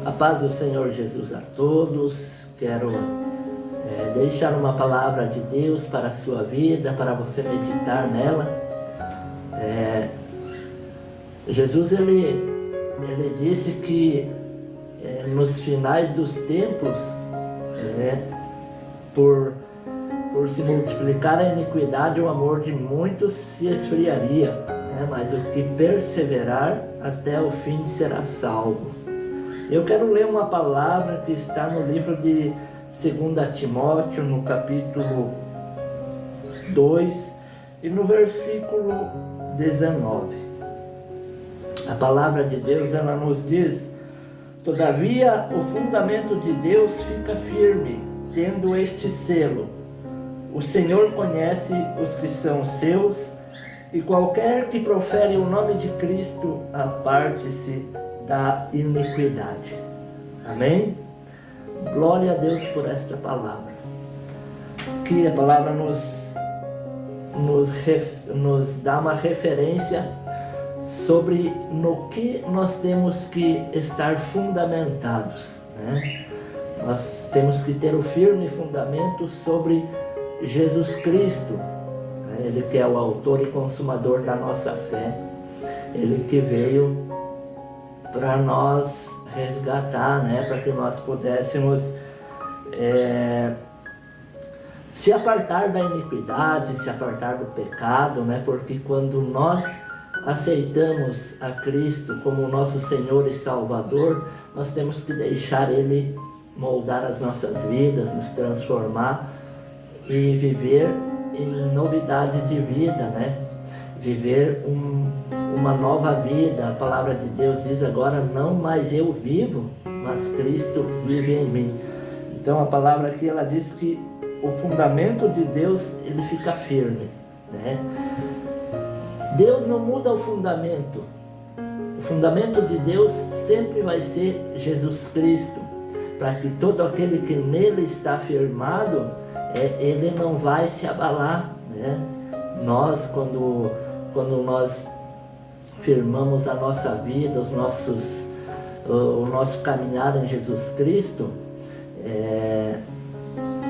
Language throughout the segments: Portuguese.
A paz do Senhor Jesus a todos. Quero deixar uma palavra de Deus para a sua vida, para você meditar nela. Jesus ele disse que nos finais dos tempos, por se multiplicar a iniquidade, o amor de muitos se esfriaria, mas o que perseverar até o fim será salvo. Eu quero ler uma palavra que está no livro de 2 Timóteo, no capítulo 2 e no versículo 19. A palavra de Deus, ela nos diz: todavia o fundamento de Deus fica firme, tendo este selo: o Senhor conhece os que são seus, e qualquer que profere o nome de Cristo aparte-se da iniquidade. Amém? Glória a Deus por esta palavra. Que a palavra nos dá uma referência sobre no que nós temos que estar fundamentados, Nós temos que ter o firme fundamento sobre Jesus Cristo, Ele que é o autor e consumador da nossa fé, Ele que veio para nós resgatar, para que nós pudéssemos se apartar da iniquidade, se apartar do pecado, porque quando nós aceitamos a Cristo como nosso Senhor e Salvador, nós temos que deixar Ele moldar as nossas vidas, nos transformar e viver em novidade de vida, Viver uma nova vida. A palavra de Deus diz agora: não mais eu vivo, mas Cristo vive em mim. Então a palavra aqui, ela diz que o fundamento de Deus, ele fica firme, Deus não muda o fundamento. O fundamento de Deus sempre vai ser Jesus Cristo, para que todo aquele que nele está firmado, ele não vai se abalar, Nós, quando nós firmamos a nossa vida, o nosso caminhar em Jesus Cristo,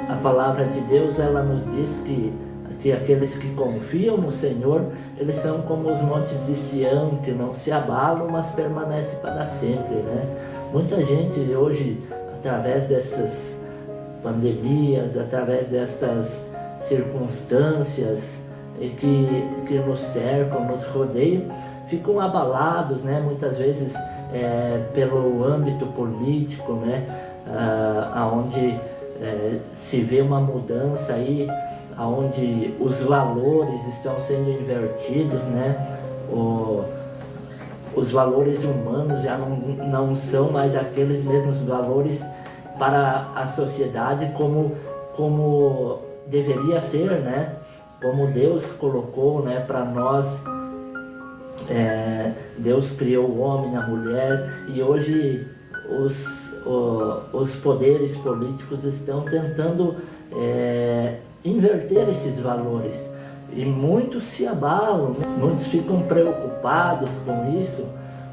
a palavra de Deus, ela nos diz que aqueles que confiam no Senhor, eles são como os montes de Sião, que não se abalam, mas permanecem para sempre, Muita gente hoje, através dessas pandemias, através destas circunstâncias que nos cercam, nos rodeiam, ficam abalados, muitas vezes pelo âmbito político, aonde se vê uma mudança aí, aonde os valores estão sendo invertidos, os valores humanos já não são mais aqueles mesmos valores para a sociedade como deveria ser, como Deus colocou, para nós. Deus criou o homem, a mulher, e hoje os poderes políticos estão tentando inverter esses valores, e muitos se abalam, muitos ficam preocupados com isso,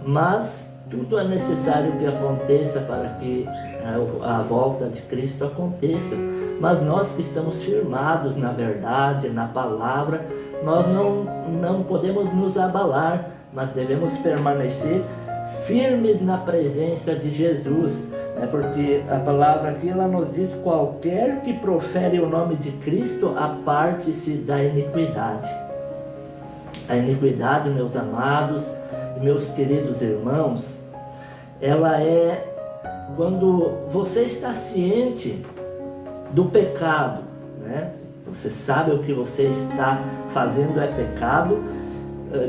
mas tudo é necessário que aconteça para que a volta de Cristo aconteça. Mas nós que estamos firmados na verdade, na palavra, nós não podemos nos abalar, mas devemos permanecer firmes na presença de Jesus, porque a palavra aqui, ela nos diz: qualquer que profere o nome de Cristo aparte-se da iniquidade. A iniquidade, meus amados e meus queridos irmãos, ela é quando você está ciente do pecado, Você sabe o que você está fazendo é pecado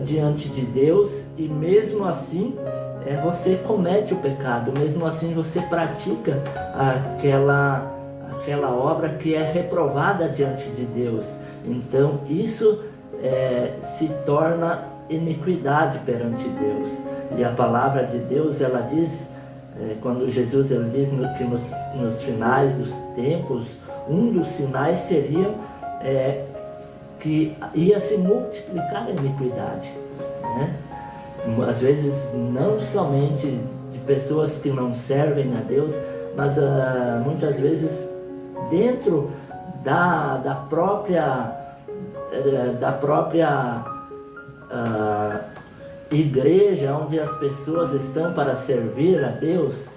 diante de Deus, e mesmo assim você comete o pecado, mesmo assim você pratica aquela obra que é reprovada diante de Deus. Então isso se torna iniquidade perante Deus. E a palavra de Deus, ela diz, quando Jesus ele diz que nos finais dos tempos, um dos sinais seria que ia se multiplicar a iniquidade, Às vezes não somente de pessoas que não servem a Deus, mas muitas vezes dentro da própria igreja onde as pessoas estão para servir a Deus,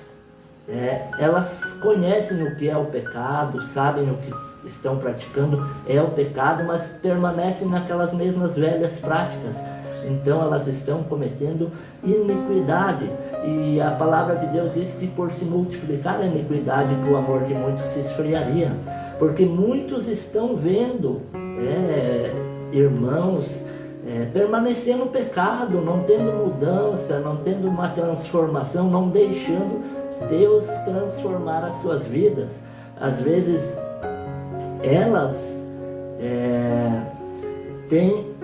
elas conhecem o que é o pecado, sabem o que estão praticando é o pecado, mas permanecem naquelas mesmas velhas práticas. Então elas estão cometendo iniquidade, e a palavra de Deus diz que por se multiplicar a iniquidade, que o amor de muitos se esfriaria, porque muitos estão vendo irmãos permanecer no pecado, não tendo mudança, não tendo uma transformação, não deixando Deus transformar as suas vidas. Às vezes elas têm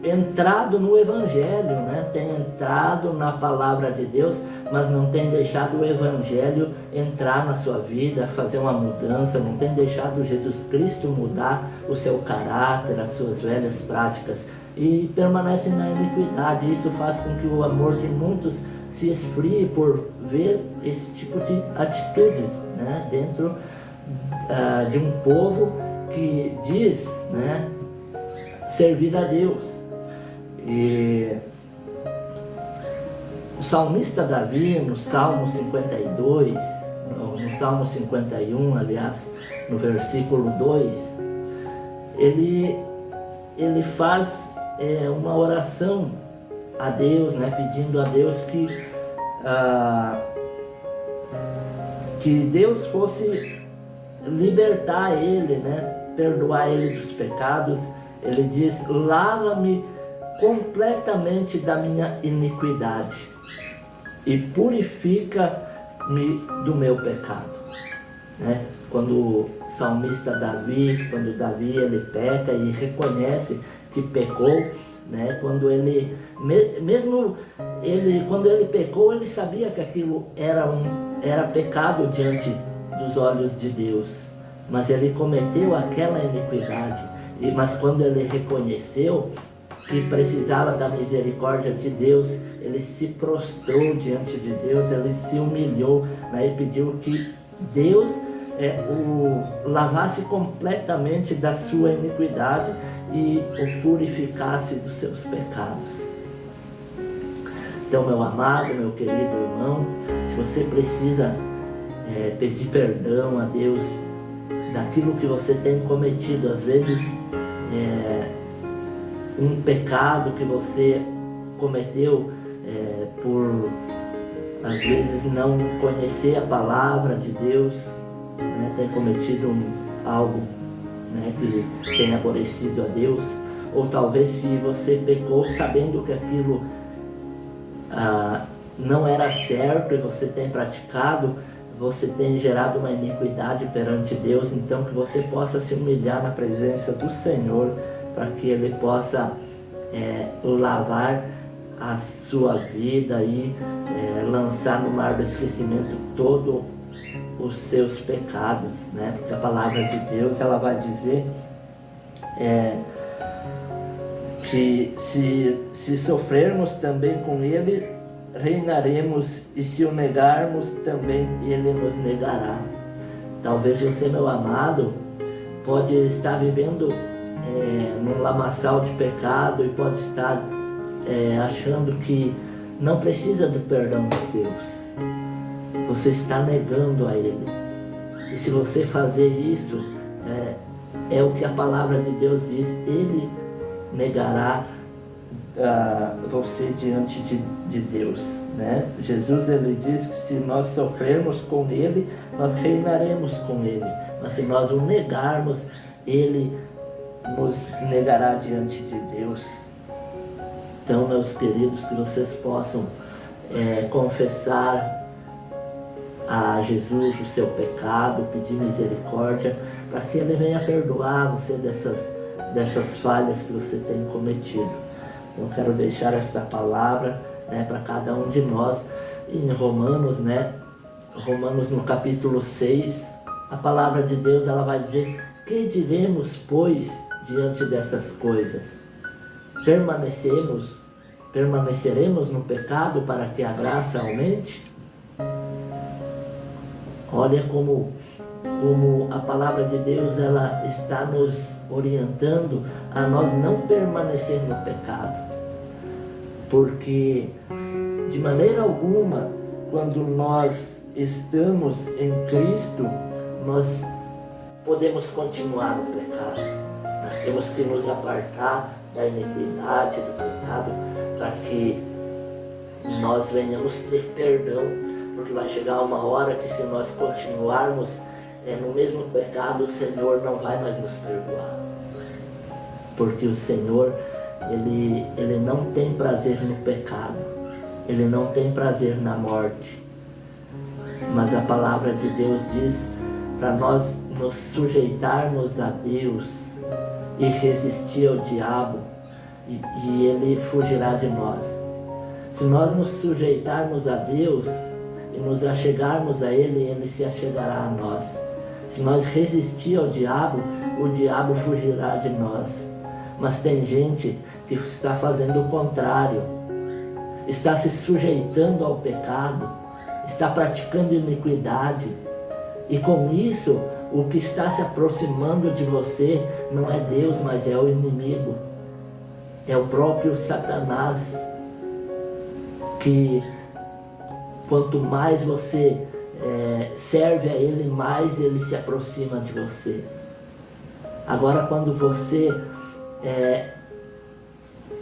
entrado no Evangelho, têm entrado na palavra de Deus, mas não têm deixado o Evangelho entrar na sua vida, fazer uma mudança, não têm deixado Jesus Cristo mudar o seu caráter, as suas velhas práticas, e permanecem na iniquidade. Isso faz com que o amor de muitos se esfrie por ver esse tipo de atitudes dentro de um povo que diz servir a Deus. E o salmista Davi, no Salmo 52, no Salmo 51, aliás, no versículo 2, ele faz uma oração a Deus, pedindo a Deus que Deus fosse libertar ele, perdoar ele dos pecados. Ele diz: lava-me completamente da minha iniquidade e purifica-me do meu pecado. Quando o salmista Davi, ele peca e reconhece que pecou, quando ele pecou, ele sabia que aquilo era pecado diante dos olhos de Deus, mas ele cometeu aquela iniquidade. Mas quando ele reconheceu que precisava da misericórdia de Deus, ele se prostrou diante de Deus, ele se humilhou, e pediu que Deus o lavasse completamente da sua iniquidade e o purificasse dos seus pecados. Então, meu amado, meu querido irmão, se você precisa pedir perdão a Deus daquilo que você tem cometido, às vezes um pecado que você cometeu por, às vezes, não conhecer a palavra de Deus, tem cometido algo que tem aborrecido a Deus, ou talvez se você pecou sabendo que aquilo não era certo e você tem praticado, você tem gerado uma iniquidade perante Deus. Então que você possa se humilhar na presença do Senhor, para que Ele possa lavar a sua vida e lançar no mar do esquecimento todo os seus pecados, porque a palavra de Deus, ela vai dizer que se sofrermos também com Ele, reinaremos, e se o negarmos também, Ele nos negará. Talvez você, meu amado, pode estar vivendo num lamaçal de pecado e pode estar achando que não precisa do perdão de Deus. Você está negando a Ele. E se você fazer isso, é o que a palavra de Deus diz: Ele negará você diante de Deus, Jesus, ele diz que se nós sofrermos com Ele, nós reinaremos com Ele, mas se nós o negarmos, Ele nos negará diante de Deus. Então, meus queridos, que vocês possam confessar a Jesus o seu pecado, pedir misericórdia, para que Ele venha perdoar você dessas falhas que você tem cometido. Eu quero deixar esta palavra para cada um de nós. Em Romanos, Romanos no capítulo 6, a palavra de Deus, ela vai dizer: que diremos, pois, diante destas coisas? Permaneceremos no pecado para que a graça aumente? Olha como a palavra de Deus ela está nos orientando a nós não permanecer no pecado. Porque de maneira alguma, quando nós estamos em Cristo, nós podemos continuar no pecado. Nós temos que nos apartar da iniquidade, do pecado, para que nós venhamos ter perdão, porque vai chegar uma hora que se nós continuarmos no mesmo pecado, o Senhor não vai mais nos perdoar. Porque o Senhor, Ele não tem prazer no pecado, Ele não tem prazer na morte. Mas a palavra de Deus diz para nós nos sujeitarmos a Deus e resistir ao diabo, e ele fugirá de nós. Se nós nos sujeitarmos a Deus e nos achegarmos a Ele, Ele se achegará a nós. Se nós resistir ao diabo, o diabo fugirá de nós. Mas tem gente que está fazendo o contrário, está se sujeitando ao pecado, está praticando iniquidade, e com isso o que está se aproximando de você não é Deus, mas é o inimigo, é o próprio Satanás, que quanto mais você serve a ele, mais ele se aproxima de você. Agora, quando você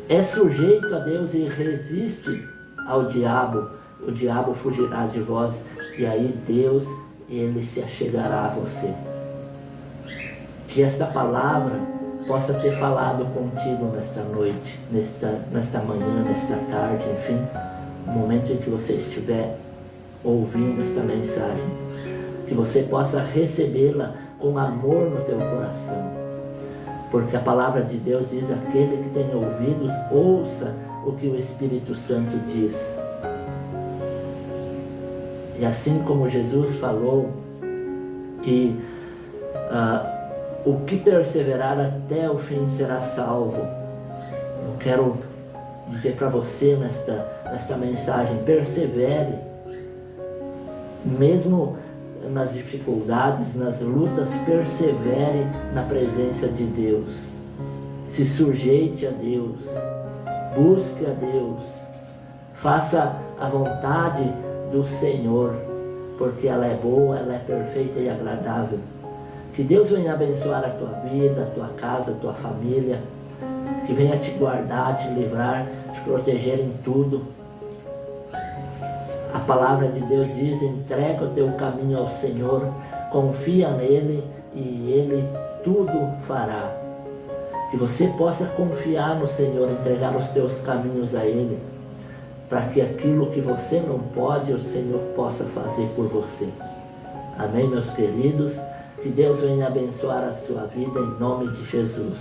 é sujeito a Deus e resiste ao diabo, o diabo fugirá de vós, e aí Deus, ele se achegará a você. Que esta palavra possa ter falado contigo nesta noite, nesta manhã, nesta tarde, enfim, no momento em que você estiver ouvindo esta mensagem, que você possa recebê-la com amor no teu coração, porque a palavra de Deus diz: aquele que tem ouvidos, ouça o que o Espírito Santo diz. E assim como Jesus falou que o que perseverar até o fim será salvo, eu quero dizer para você nesta mensagem: persevere, mesmo nas dificuldades, nas lutas, persevere na presença de Deus, se sujeite a Deus, busque a Deus, faça a vontade do Senhor, porque ela é boa, ela é perfeita e agradável. Que Deus venha abençoar a tua vida, a tua casa, a tua família, que venha te guardar, te livrar, te proteger em tudo. A palavra de Deus diz: entrega o teu caminho ao Senhor, confia nele e Ele tudo fará. Que você possa confiar no Senhor, entregar os teus caminhos a Ele, para que aquilo que você não pode, o Senhor possa fazer por você. Amém, meus queridos? Que Deus venha abençoar a sua vida em nome de Jesus.